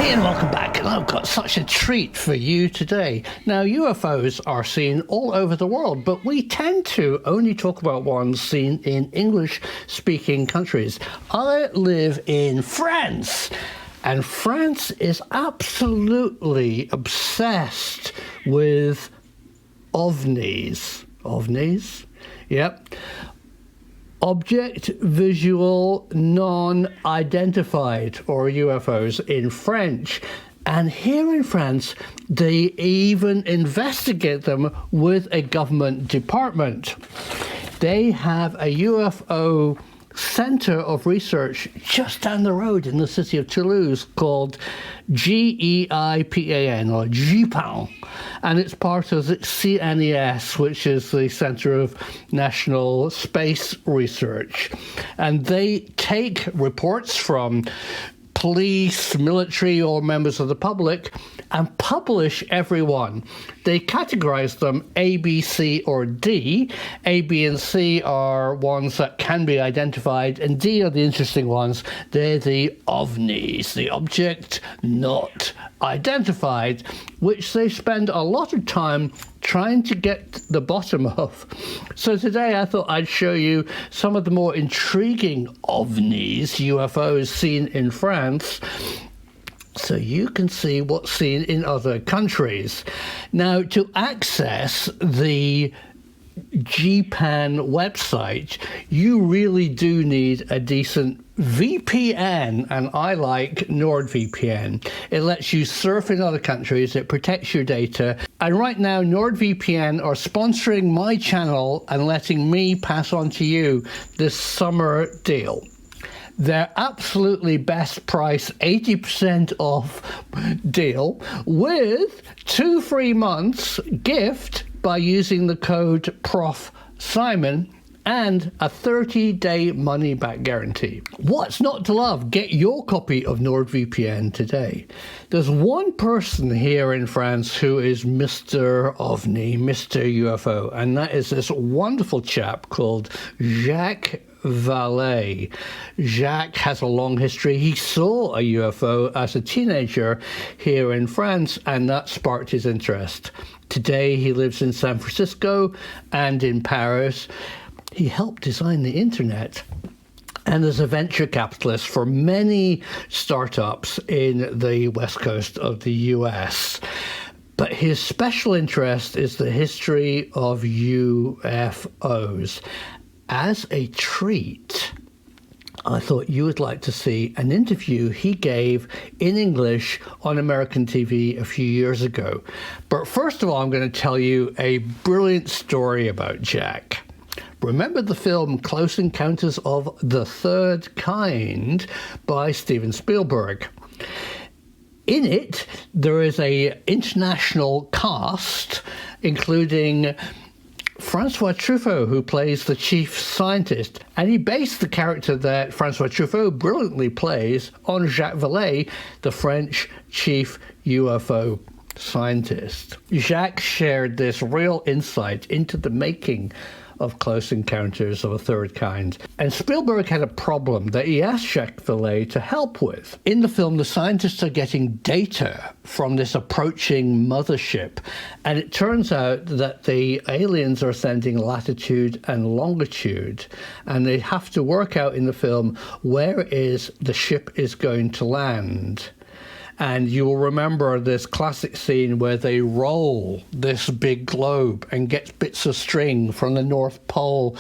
Hey and welcome back, and I've got such a treat for you today. Now, UFOs are seen all over the world, but we tend to only talk about ones seen in English-speaking countries. I live in France, and France is absolutely obsessed with OVNIs. OVNIs? Yep. Object Visual Non-Identified, or UFOs in French. And here in France, they even investigate them with a government department. They have a UFO center of research just down the road in the city of Toulouse called GEPAN, or GEPAN, and it's part of the CNES, which is the Center of National Space Research. And they take reports from police, military, or members of the public and publish every one. They categorize them A, B, C, or D. A, B, and C are ones that can be identified, and D are the interesting ones. They're the OVNIs, the object not identified, which they spend a lot of time trying to get the bottom of. So today I thought I'd show you some of the more intriguing OVNIs, UFOs seen in France, so you can see what's seen in other countries. Now, to access the GEPAN website, you really do need a decent VPN, and I like NordVPN. It lets you surf in other countries, it protects your data, and right now NordVPN are sponsoring my channel and letting me pass on to you this summer deal. Their absolutely best price, 80% off deal with 2 free months gift by using the code Prof Simon and a 30-day money-back guarantee. What's not to love? Get your copy of NordVPN today. There's one person here in France who is Mr. OVNI, Mr. UFO, and that is this wonderful chap called Jacques Valee. Jacques has a long history. He saw a UFO as a teenager here in France, and that sparked his interest. Today he lives in San Francisco and in Paris. He helped design the internet and is a venture capitalist for many startups in the west coast of the US. But his special interest is the history of UFOs. As a treat, I thought you would like to see an interview he gave in English on American TV a few years ago. But first of all, I'm going to tell you a brilliant story about Jack. Remember the film Close Encounters of the Third Kind by Steven Spielberg? In it, there is an international cast, including Francois Truffaut, who plays the chief scientist, and he based the character that Francois Truffaut brilliantly plays on Jacques Valee, the French chief UFO scientist. Jacques shared this real insight into the making of Close Encounters of a Third Kind. And Spielberg had a problem that he asked Jacques Valee to help with. In the film, the scientists are getting data from this approaching mothership, and it turns out that the aliens are sending latitude and longitude, and they have to work out in the film where is the ship is going to land. And you will remember this classic scene where they roll this big globe and get bits of string from the North Pole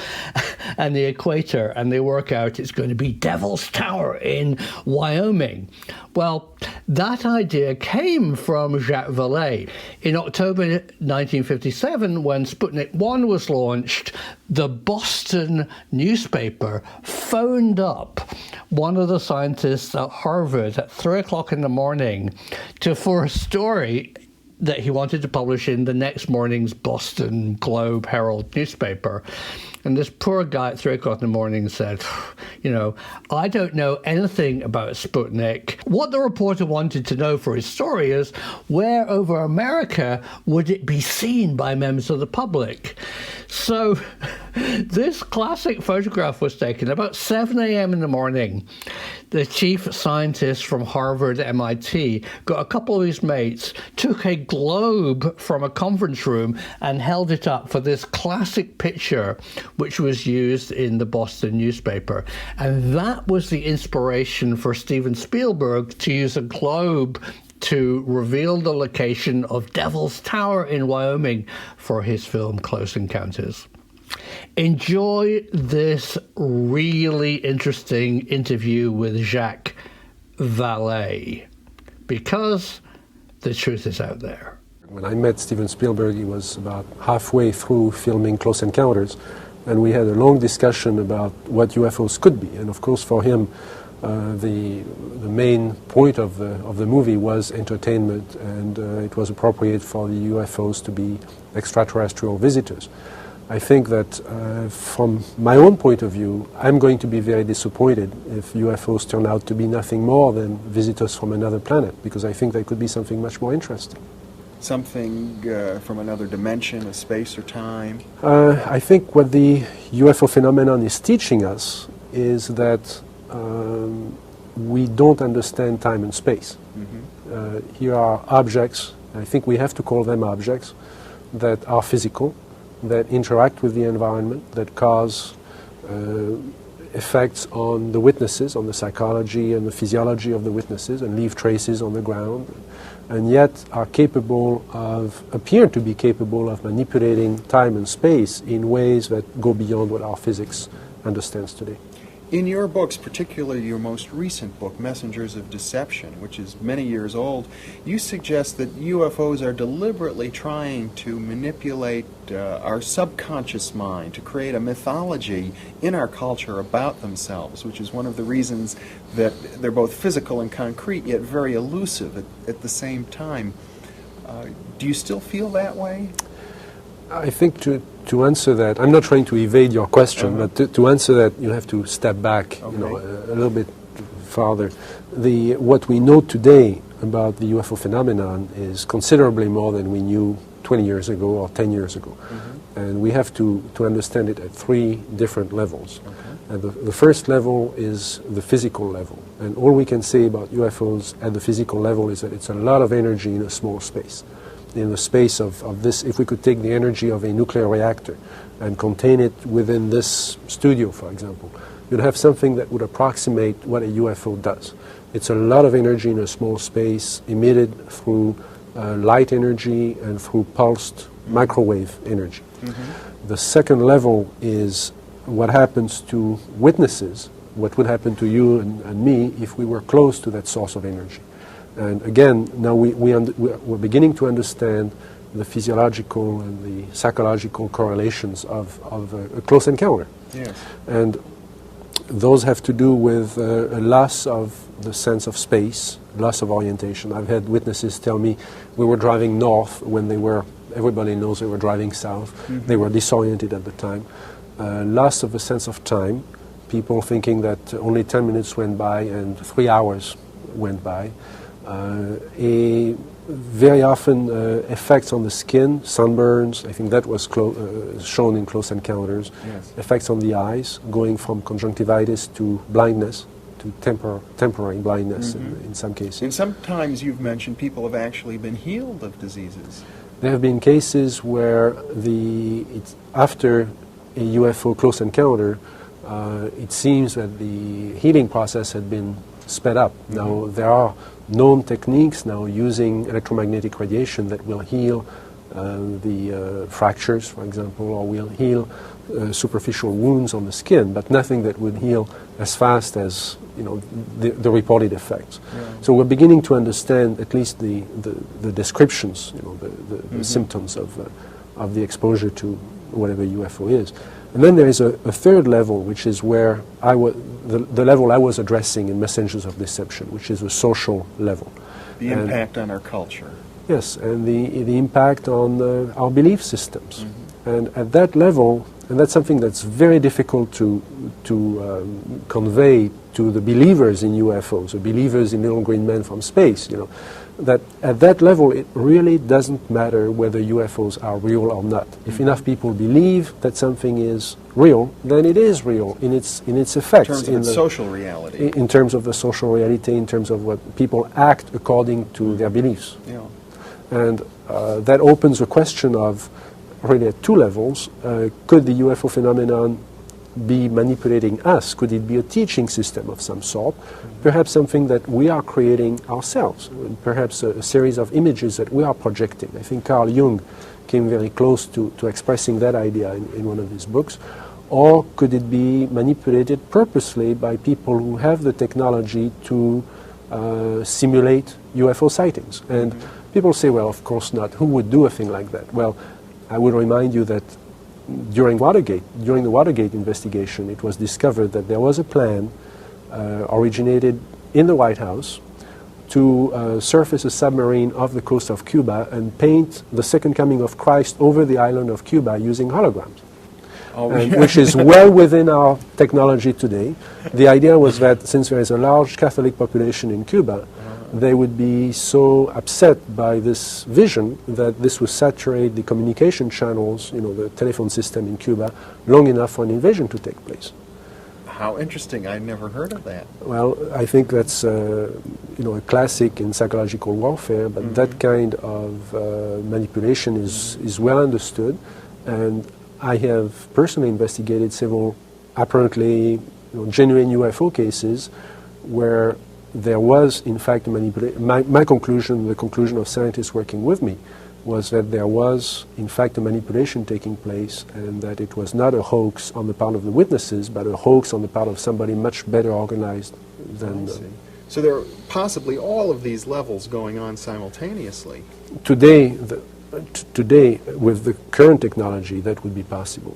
and the equator, and they work out it's going to be Devil's Tower in Wyoming. Well, that idea came from Jacques Valee. In October 1957, when Sputnik 1 was launched, the Boston newspaper phoned up one of the scientists at Harvard at 3 o'clock in the morning for a story that he wanted to publish in the next morning's Boston Globe Herald newspaper. And this poor guy at 3 o'clock in the morning said, you know, I don't know anything about Sputnik. What the reporter wanted to know for his story is, where over America would it be seen by members of the public? So this classic photograph was taken about 7 a.m. in the morning. the chief scientist from Harvard, MIT, got a couple of his mates, took a globe from a conference room and held it up for this classic picture, which was used in the Boston newspaper. And that was the inspiration for Steven Spielberg to use a globe to reveal the location of Devil's Tower in Wyoming for his film Close Encounters. Enjoy this really interesting interview with Jacques Valee, because the truth is out there. When I met Steven Spielberg, he was about halfway through filming Close Encounters, and we had a long discussion about what UFOs could be. And of course, for him, the main point of the movie was entertainment, and it was appropriate for the UFOs to be extraterrestrial visitors. I think that from my own point of view, I'm going to be very disappointed if UFOs turn out to be nothing more than visitors from another planet, because I think they could be something much more interesting. Something from another dimension, a space or time? I think what the UFO phenomenon is teaching us is that we don't understand time and space. Mm-hmm. Here are objects, I think we have to call them objects, that are physical, that interact with the environment, that cause effects on the witnesses, on the psychology and the physiology of the witnesses, and leave traces on the ground, and yet are capable of, appear to be capable of manipulating time and space in ways that go beyond what our physics understands today. In your books, particularly your most recent book, Messengers of Deception, which is many years old, you suggest that UFOs are deliberately trying to manipulate our subconscious mind to create a mythology in our culture about themselves, which is one of the reasons that they're both physical and concrete, yet very elusive at the same time. Do you still feel that way? I think to answer that, I'm not trying to evade your question, but to answer that, you have to step back, a little bit farther. What we know today about the UFO phenomenon is considerably more than we knew 20 years ago or 10 years ago. Mm-hmm. And we have to understand it at three different levels. Okay. And the first level is the physical level. And all we can say about UFOs at the physical level is that it's a lot of energy in a small space. In the space of this, if we could take the energy of a nuclear reactor and contain it within this studio, for example, you'd have something that would approximate what a UFO does. It's a lot of energy in a small space, emitted through light energy and through pulsed microwave energy. Mm-hmm. The second level is what happens to witnesses, what would happen to you and me if we were close to that source of energy. And again, now we're beginning to understand the physiological and the psychological correlations of a close encounter. Yes. And those have to do with a loss of the sense of space, loss of orientation. I've had witnesses tell me we were driving north when everybody knows they were driving south. Mm-hmm. They were disoriented at the time. Loss of a sense of time, people thinking that only 10 minutes went by and 3 hours went by. Very often effects on the skin, sunburns. I think that was shown in Close Encounters. Yes. Effects on the eyes, going from conjunctivitis to blindness, to temporary blindness in some cases. And sometimes you've mentioned people have actually been healed of diseases. There have been cases where after a UFO close encounter, it seems that the healing process had been sped up. Mm-hmm. Now there are known techniques now using electromagnetic radiation that will heal the fractures, for example, or will heal superficial wounds on the skin, but nothing that would heal as fast as the reported effects. Yeah. So we're beginning to understand at least the descriptions, the symptoms of the exposure to whatever UFO is. And then there is a third level, which is where the level I was addressing in Messengers of Deception, which is a social level. The impact on our culture. Yes, and the impact on our belief systems. Mm-hmm. And at that level, And that's something that's very difficult to convey to the believers in UFOs, the believers in little green men from space, you know. That at that level, it really doesn't matter whether UFOs are real or not. If enough people believe that something is real, then it is real in its effects. In terms of its social reality. In terms of the social reality, in terms of what people act according to their beliefs. Yeah. And that opens a question of, really at two levels, could the UFO phenomenon be manipulating us? Could it be a teaching system of some sort? Perhaps something that we are creating ourselves, perhaps a series of images that we are projecting. I think Carl Jung came very close to expressing that idea in one of his books. Or could it be manipulated purposely by people who have the technology to simulate UFO sightings? And people say, well, of course not. Who would do a thing like that? Well, I would remind you that during the Watergate investigation, it was discovered that there was a plan originated in the White House to surface a submarine off the coast of Cuba and paint the second coming of Christ over the island of Cuba using holograms. Which is well within our technology today. The idea was that since there is a large Catholic population in Cuba, they would be so upset by this vision that this would saturate the communication channels, you know, the telephone system in Cuba, long enough for an invasion to take place. How interesting. I'd never heard of that. Well, I think that's you know, a classic in psychological warfare, but that kind of manipulation is well understood, and I have personally investigated several apparently, you know, genuine UFO cases where there was, in fact, a manipulation. My conclusion, the conclusion of scientists working with me, was that there was, in fact, a manipulation taking place, and that it was not a hoax on the part of the witnesses, but a hoax on the part of somebody much better organized than... So there are possibly all of these levels going on simultaneously. Today, today, with the current technology, that would be possible.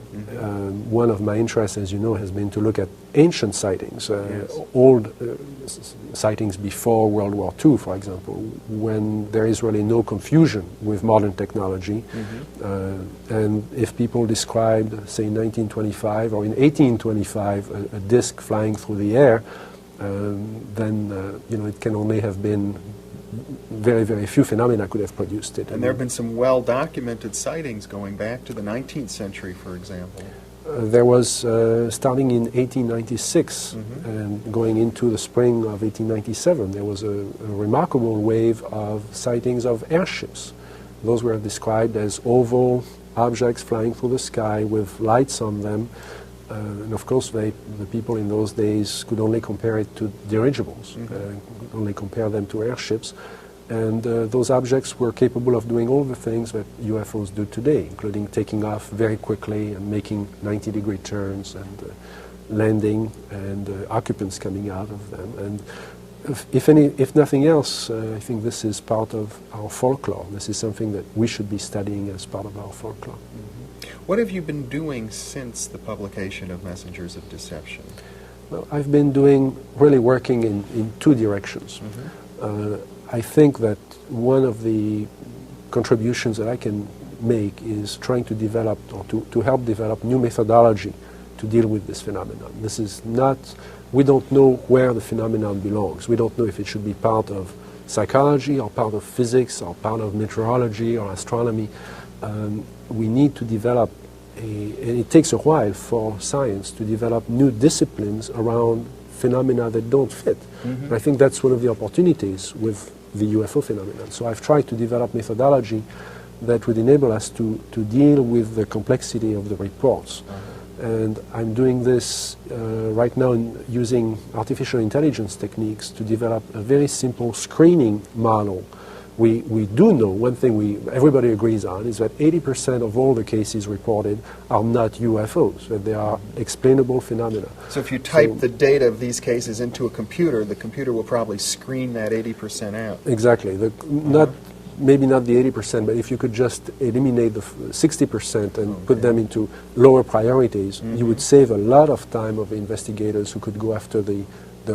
One of my interests, as you know, has been to look at ancient sightings, old sightings before World War II, for example, when there is really no confusion with modern technology. And if people described, say, in 1925 or in 1825, a disc flying through the air, then you know, it can only have been very, very few phenomena could have produced it. And there have been some well-documented sightings going back to the 19th century, for example. There was, starting in 1896 and going into the spring of 1897, there was a remarkable wave of sightings of airships. Those were described as oval objects flying through the sky with lights on them. And of course, the people in those days could only compare it to dirigibles, could only compare them to airships. And those objects were capable of doing all the things that UFOs do today, including taking off very quickly and making 90-degree turns and landing and occupants coming out of them. And if nothing else, I think this is part of our folklore. This is something that we should be studying as part of our folklore. What have you been doing since the publication of Messengers of Deception? Well, I've been really working in two directions. I think that one of the contributions that I can make is trying to develop, or to help develop new methodology to deal with this phenomenon. This is not, we don't know where the phenomenon belongs. We don't know if it should be part of psychology or part of physics or part of meteorology or astronomy. We need to develop and it takes a while for science to develop new disciplines around phenomena that don't fit. And I think that's one of the opportunities with the UFO phenomenon. So I've tried to develop methodology that would enable us to deal with the complexity of the reports. And I'm doing this right now using artificial intelligence techniques to develop a very simple screening model. We do know, one thing everybody agrees on, is that 80% of all the cases reported are not UFOs, that they are explainable phenomena. So if you type the data of these cases into a computer, the computer will probably screen that 80% out. Exactly. Maybe not the 80%, but if you could just eliminate the 60% and put them into lower priorities, you would save a lot of time of investigators who could go after the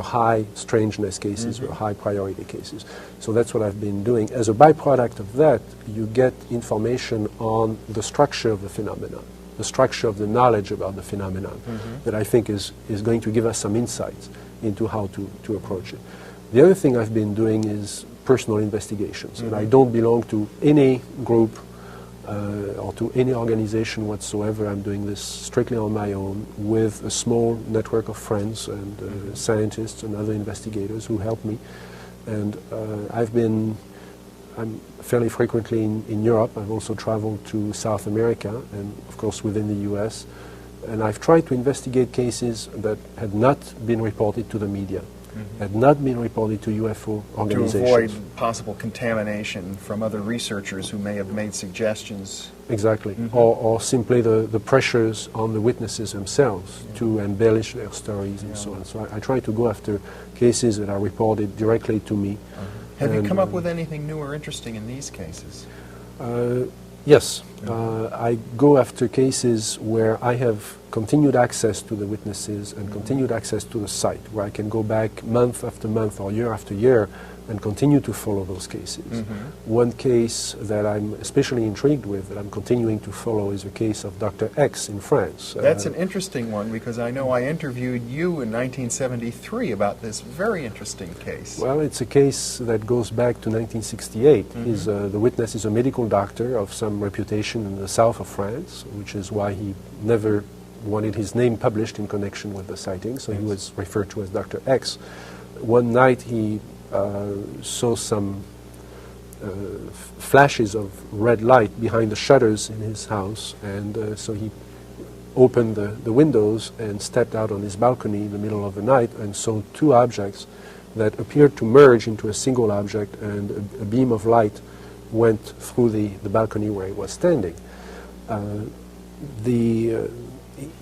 high strangeness cases or high priority cases. So that's what I've been doing. As a byproduct of that, you get information on the structure of the phenomena, the structure of the knowledge about the phenomenon that I think is going to give us some insights into how to approach it. The other thing I've been doing is personal investigations, and I don't belong to any group or to any organization whatsoever. I'm doing this strictly on my own with a small network of friends and scientists and other investigators who help me. And I'm fairly frequently in Europe. I've also traveled to South America and, of course, within the US. And I've tried to investigate cases that had not been reported to the media, had not been reported to UFO organizations. To avoid possible contamination from other researchers who may have made suggestions. Exactly. Or simply the pressures on the witnesses themselves to embellish their stories and so on. So I try to go after cases that are reported directly to me. Have you come up with anything new or interesting in these cases? Yes. I go after cases where I have continued access to the witnesses and continued access to the site, where I can go back month after month or year after year and continue to follow those cases. One case that I'm especially intrigued with, that I'm continuing to follow, is the case of Dr. X in France. That's an interesting one, because I know I interviewed you in 1973 about this very interesting case. Well, it's a case that goes back to 1968. The witness is a medical doctor of some reputation in the south of France, which is why he never wanted his name published in connection with the sighting, so he was referred to as Dr. X. One night he saw some flashes of red light behind the shutters in his house, and so he opened the windows and stepped out on his balcony in the middle of the night and saw two objects that appeared to merge into a single object, and a beam of light went through the balcony where he was standing.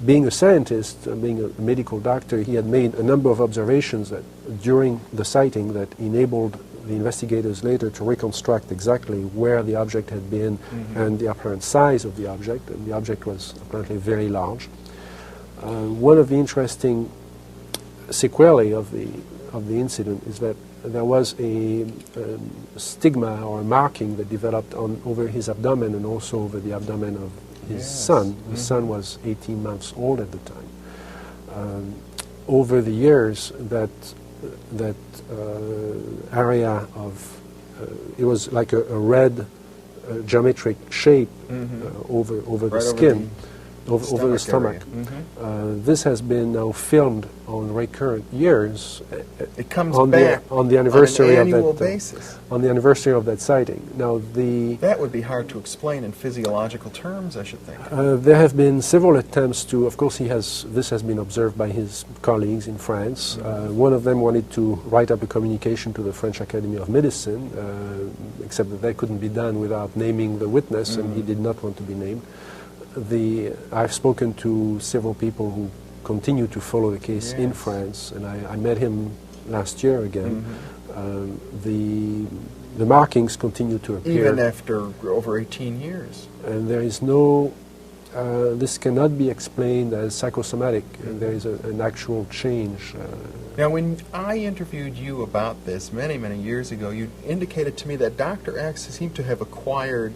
Being a scientist, being a medical doctor, he had made a number of observations that during the sighting that enabled the investigators later to reconstruct exactly where the object had been and the apparent size of the object, and the object was apparently very large. One of the interesting sequelae of the incident is that there was a stigma or a marking that developed over his abdomen and also over the abdomen of his son. The son was 18 months old at the time. Over the years, that area of it was like a red geometric shape over the skin, over the stomach. This has been now filmed on recurrent years. It comes on back on the anniversary on an annual of that basis. On the anniversary of that sighting. Now that would be hard to explain in physiological terms, I should think. There have been several attempts to. Of course, this has been observed by his colleagues in France. One of them wanted to write up a communication to the French Academy of Medicine, except that couldn't be done without naming the witness, and he did not want to be named. I've spoken to several people who continue to follow the case in France, and I met him last year again. The markings continue to appear. Even after over 18 years. And there is no, this cannot be explained as psychosomatic, and there is an actual change. Now, when I interviewed you about this many, many years ago, you indicated to me that Dr. X seemed to have acquired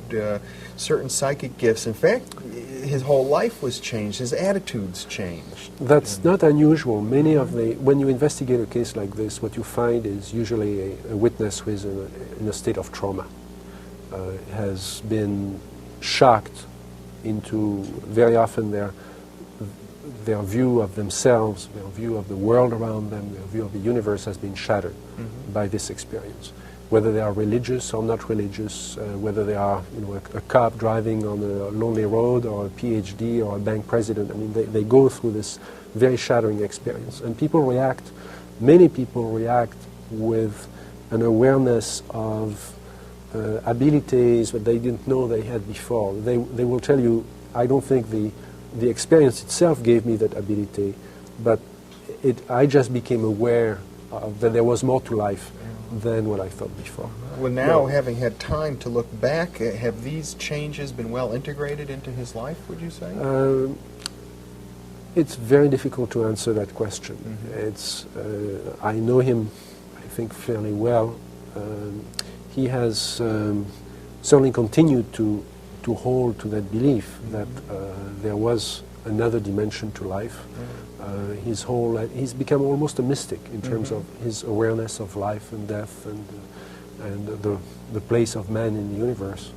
certain psychic gifts. In fact, his whole life was changed, his attitudes changed. That's not unusual. When you investigate a case like this, what you find is usually a witness who is in a state of trauma, has been shocked into, very often, their view of themselves, their view of the world around them, their view of the universe has been shattered by this experience. Whether they are religious or not religious, whether they are a cop driving on a lonely road, or a PhD or a bank president, I mean, they go through this very shattering experience. And many people react with an awareness of abilities that they didn't know they had before. They will tell you, I don't think the experience itself gave me that ability, but I just became aware that there was more to life than what I thought before. Well, now, having had time to look back, have these changes been well integrated into his life, would you say? It's very difficult to answer that question. I know him, I think, fairly well. He has certainly continued to to hold to that belief that there was another dimension to life. He's become almost a mystic in terms of his awareness of life and death and the place of man in the universe.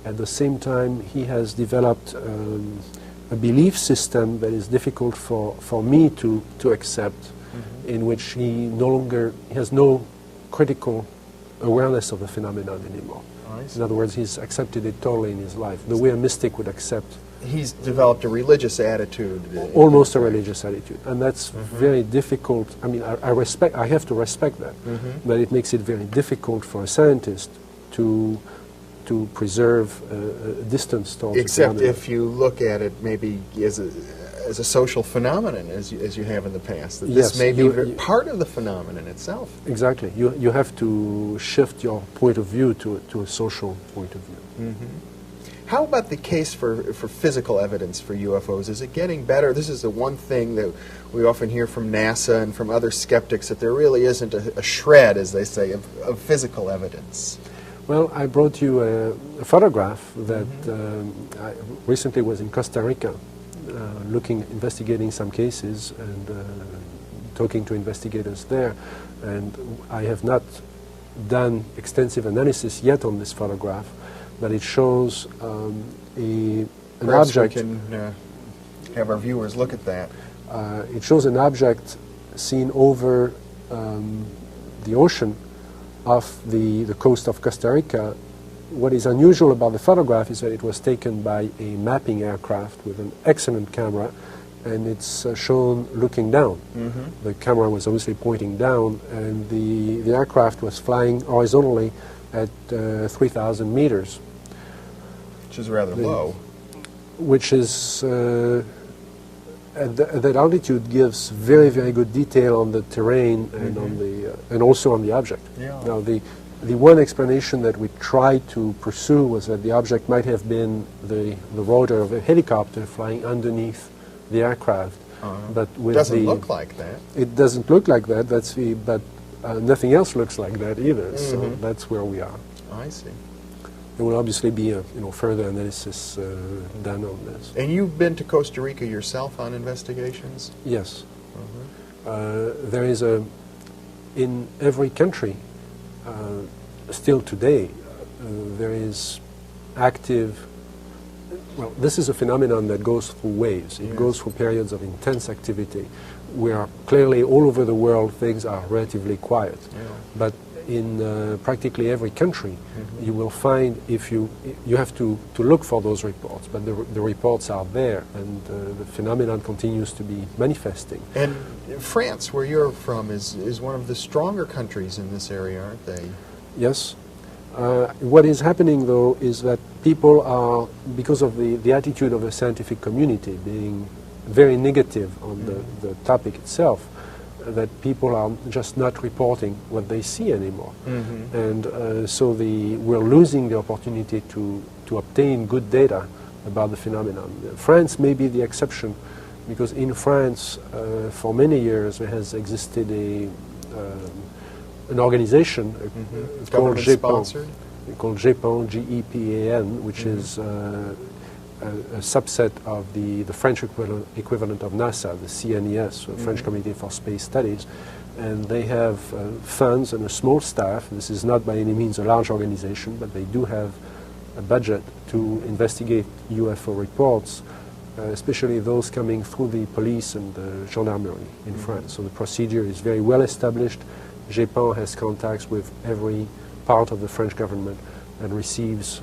At the same time, he has developed a belief system that is difficult for me to accept, in which he has no critical awareness of the phenomenon anymore. In other words, he's accepted it totally in his life, the way a mystic would accept. He's developed a religious attitude. Almost a religious attitude, and that's very difficult. I mean, I have to respect that, but it makes it very difficult for a scientist to preserve a distance towards Except if you look at it maybe as a social phenomenon, as you have in the past. That Yes, this may be part of the phenomenon itself. Exactly. You have to shift your point of view to a social point of view. How about the case for physical evidence for UFOs? Is it getting better? This is the one thing that we often hear from NASA and from other skeptics, that there really isn't a shred, as they say, of physical evidence. Well, I brought you a photograph that I recently was in Costa Rica, investigating some cases and talking to investigators there. And I have not done extensive analysis yet on this photograph, but it shows an Perhaps object. we can have our viewers look at that. It shows an object seen over the ocean off the coast of Costa Rica. What is unusual about the photograph is that it was taken by a mapping aircraft with an excellent camera, and it's shown looking down. The camera was obviously pointing down, and the aircraft was flying horizontally at 3,000 meters. Which is rather low. Which is, at that altitude, gives very, very good detail on the terrain and on and also on the object. Yeah. Now, the one explanation that we tried to pursue was that the object might have been the rotor of a helicopter flying underneath the aircraft. But with doesn't look like that. It doesn't look like that. But nothing else looks like that either. So that's where we are. I see. There will obviously be a further analysis done on this. And you've been to Costa Rica yourself on investigations? Yes. There is in every country, still today, there is active, well, this is a phenomenon that goes through waves. It goes through periods of intense activity, where clearly all over the world things are relatively quiet. But in practically every country, you will find, if you have to look for those reports, but the reports are there, and the phenomenon continues to be manifesting. And France, where you're from, is one of the stronger countries in this area, aren't they? Yes. What is happening, though, is that people are, because of the attitude of the scientific community being very negative on the topic itself, that people are just not reporting what they see anymore. And so we're losing the opportunity to obtain good data about the phenomenon. France may be the exception, because in France, for many years, there has existed an organization called GEPAN, GEPAN, which is a subset of the French equivalent of NASA, the CNES, French Committee for Space Studies, and they have funds and a small staff. This is not by any means a large organization, but they do have a budget to investigate UFO reports, especially those coming through the police and the gendarmerie in France. So the procedure is very well established. GEPAN has contacts with every part of the French government and receives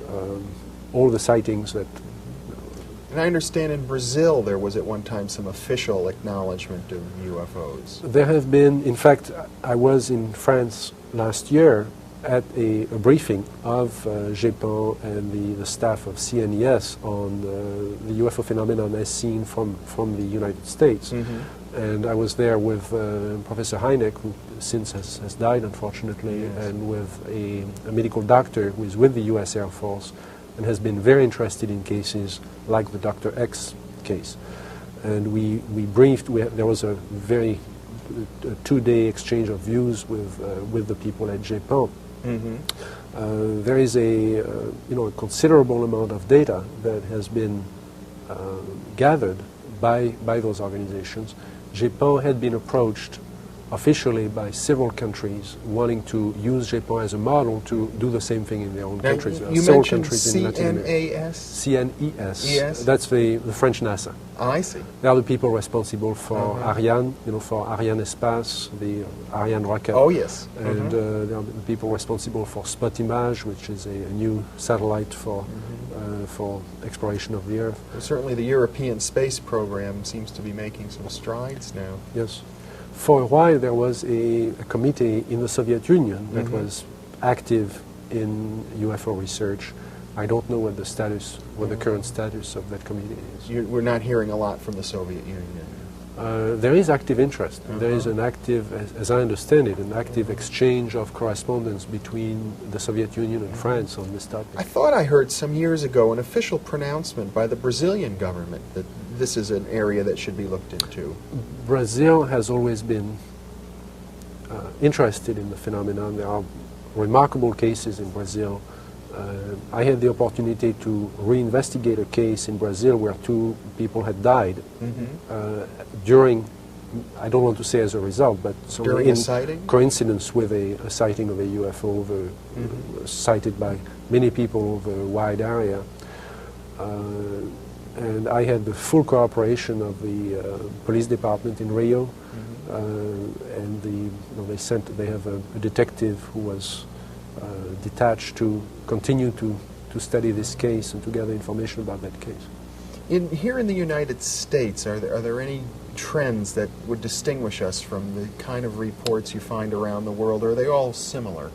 all the sightings that. And I understand in Brazil there was at one time some official acknowledgement of UFOs. There have been, in fact, I was in France last year at a briefing of GEPAN and the staff of CNES on the UFO phenomenon as seen from the United States. And I was there with Professor Heineck, who since has died, unfortunately, and with a medical doctor who is with the U.S. Air Force and has been very interested in cases like the Dr. X case. And we briefed, there was a very two-day exchange of views with the people at GEPAN. There is a a considerable amount of data that has been gathered by those organizations. GEPAN had been approached officially by several countries wanting to use GEPAN as a model to do the same thing in their own countries. You several mentioned countries in Latin America. CNAS? CNES. That's the French NASA. Oh, I see. They are the people responsible for Ariane, for Ariane Espace, the Ariane rocket. Oh, yes. And they are the people responsible for Spotimage, which is a new satellite for exploration of the Earth. Well, certainly the European space program seems to be making some strides now. Yes. For a while there was a committee in the Soviet Union that was active in UFO research. I don't know what the status, what the current status of that committee is. We're not hearing a lot from the Soviet Union. There is active interest. There is an active, as I understand it, an active exchange of correspondence between the Soviet Union and France on this topic. I thought I heard some years ago an official pronouncement by the Brazilian government that this is an area that should be looked into. Brazil has always been interested in the phenomenon. There are remarkable cases in Brazil. I had the opportunity to reinvestigate a case in Brazil where 2 people had died during, I don't want to say as a result, but during a sighting? Coincidence with a sighting of a UFO sighted by many people over a wide area. And I had the full cooperation of the police department in Rio, and they have a detective who was detached to continue to study this case and to gather information about that case. Here in the United States, are there any trends that would distinguish us from the kind of reports you find around the world, or are they all similar?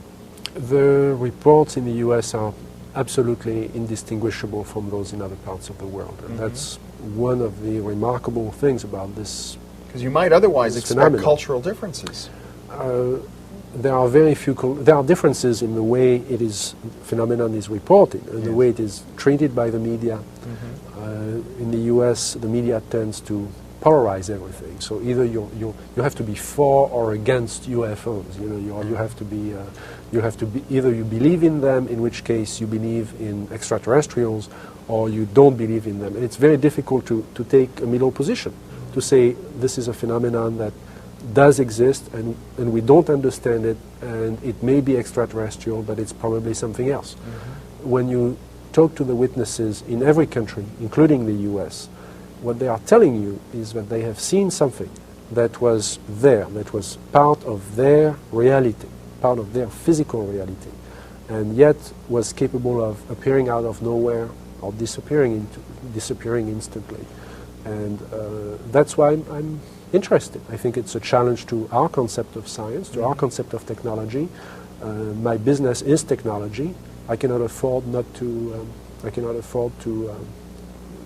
The reports in the U.S. are absolutely indistinguishable from those in other parts of the world. And that's one of the remarkable things about this. Because you might otherwise expect phenomenon. Cultural differences. There are very few. There are differences in the way phenomenon is reported and the way it is treated by the media. In the U.S., the media tends to polarize everything. So either you have to be for or against UFOs. You have to be either you believe in them, in which case you believe in extraterrestrials, or you don't believe in them. And it's very difficult to take a middle position, to say this is a phenomenon that does exist and we don't understand it, and it may be extraterrestrial, but it's probably something else. When you talk to the witnesses in every country, including the U.S., what they are telling you is that they have seen something that was there, that was part of their reality, part of their physical reality, and yet was capable of appearing out of nowhere or disappearing instantly. And that's why I'm interested. I think it's a challenge to our concept of science, to our concept of technology. My business is technology. I cannot afford to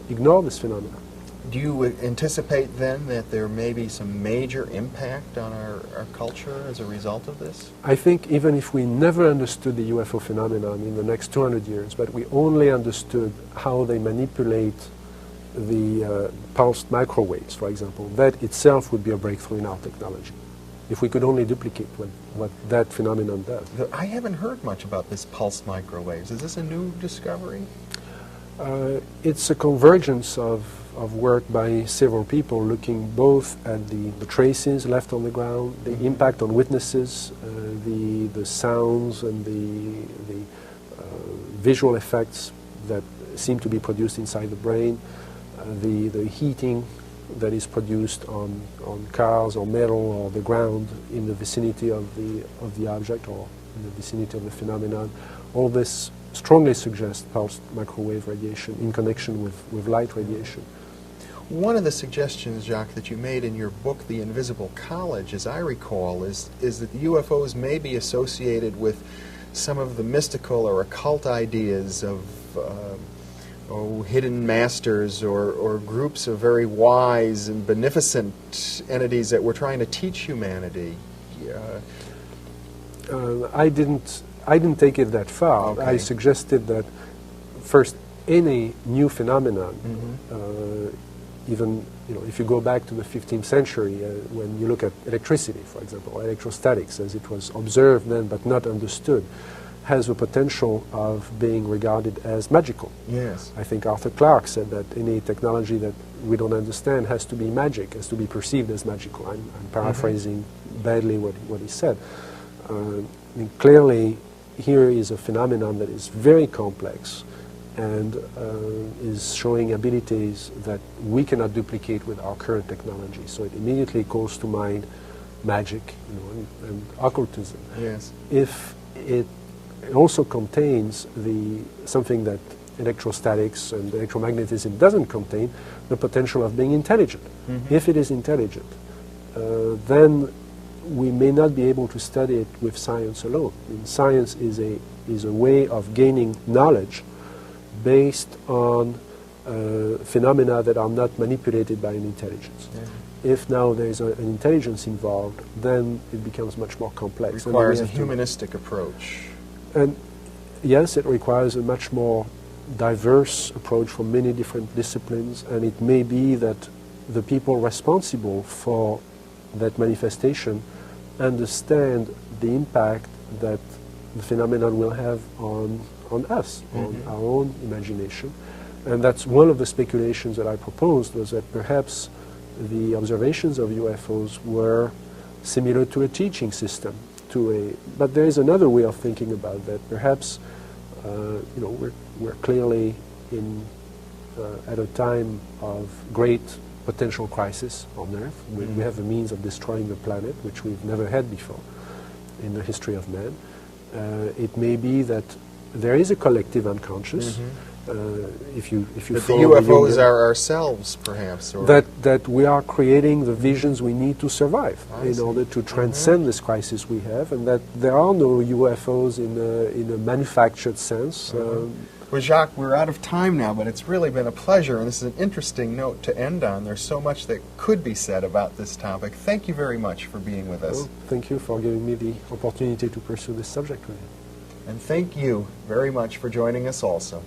ignore this phenomenon. Do you anticipate then that there may be some major impact on our culture as a result of this? I think even if we never understood the UFO phenomenon in the next 200 years, but we only understood how they manipulate the pulsed microwaves, for example, that itself would be a breakthrough in our technology. If we could only duplicate what that phenomenon does. I haven't heard much about this pulsed microwaves. Is this a new discovery? It's a convergence of work by several people looking both at the traces left on the ground, the impact on witnesses, the sounds and the visual effects that seem to be produced inside the brain, the heating that is produced on cars or metal or the ground in the vicinity of the object or in the vicinity of the phenomenon. All this strongly suggests pulsed microwave radiation in connection with light radiation. One of the suggestions, Jacques, that you made in your book, The Invisible College, as I recall, is that the UFOs may be associated with some of the mystical or occult ideas of hidden masters or groups of very wise and beneficent entities that were trying to teach humanity. I didn't take it that far. Okay. I suggested that first, any new phenomenon even, if you go back to the 15th century, when you look at electricity, for example, or electrostatics, as it was observed then but not understood, has the potential of being regarded as magical. Yes. I think Arthur Clarke said that any technology that we don't understand has to be magic, has to be perceived as magical. I'm paraphrasing badly what he said. Clearly, here is a phenomenon that is very complex and is showing abilities that we cannot duplicate with our current technology. So it immediately calls to mind magic, and occultism. Yes. If it also contains something that electrostatics and electromagnetism doesn't contain, the potential of being intelligent. If it is intelligent, then we may not be able to study it with science alone. Science is a way of gaining knowledge based on phenomena that are not manipulated by an intelligence. If now there is an intelligence involved, then it becomes much more complex. It requires a humanistic approach. And yes, it requires a much more diverse approach from many different disciplines, and it may be that the people responsible for that manifestation understand the impact that the phenomenon will have on us, on our own imagination. And that's one of the speculations that I proposed, was that perhaps the observations of UFOs were similar to a teaching system. But there is another way of thinking about that. Perhaps, we're clearly at a time of great potential crisis on Earth. We have a means of destroying the planet, which we've never had before in the history of man. It may be that there is a collective unconscious. If you that follow the UFOs are ourselves, perhaps, or that we are creating the visions we need to survive in order to transcend this crisis we have, and that there are no UFOs in a manufactured sense. Well, Jacques, we're out of time now, but it's really been a pleasure, and this is an interesting note to end on. There's so much that could be said about this topic. Thank you very much for being with us. Well, thank you for giving me the opportunity to pursue this subject with you. And thank you very much for joining us also.